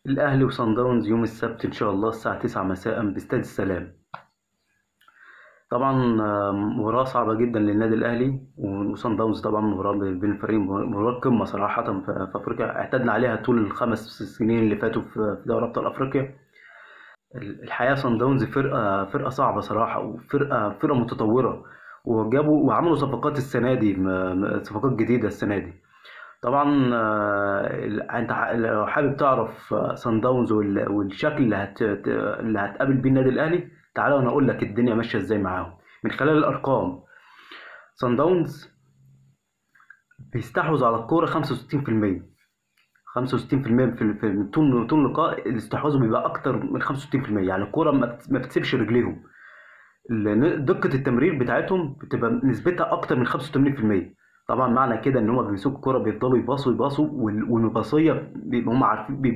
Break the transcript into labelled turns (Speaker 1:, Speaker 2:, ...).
Speaker 1: الأهلي وصن داونز يوم السبت إن شاء الله الساعة 9 مساء باستاد السلام. طبعا مباراة صعبة جدا للنادي الأهلي وصن داونز. طبعا مباراة بين الفريقين، مباراة قمة صراحة في أفريقيا، اعتدنا عليها طول الخمس سنين اللي فاتوا في دوري أبطال أفريقيا. الحقيقة صن داونز فرقة صعبة صراحة، وفرقة متطورة، وعملوا صفقات السنة دي، صفقات جديدة السنة دي. طبعا انت لو حابب تعرف صن داونز والشكل اللي هتقابل بيه النادي الاهلي، تعالى وانا اقول لك الدنيا ماشيه ازاي معاهم من خلال الارقام. صن داونز بيستحوذ على الكوره 65%. 65% من طول اللقاء الاستحواذ بيبقى اكتر من 65%، يعني الكوره ما بتسيبش رجليهم. دقة التمرير بتاعتهم بتبقى نسبتها أكتر من 85%. طبعا معنى كده إن هما بيمسكوا الكورة بيفضلوا يباصوا يباصوا، والمباصية هم عارفين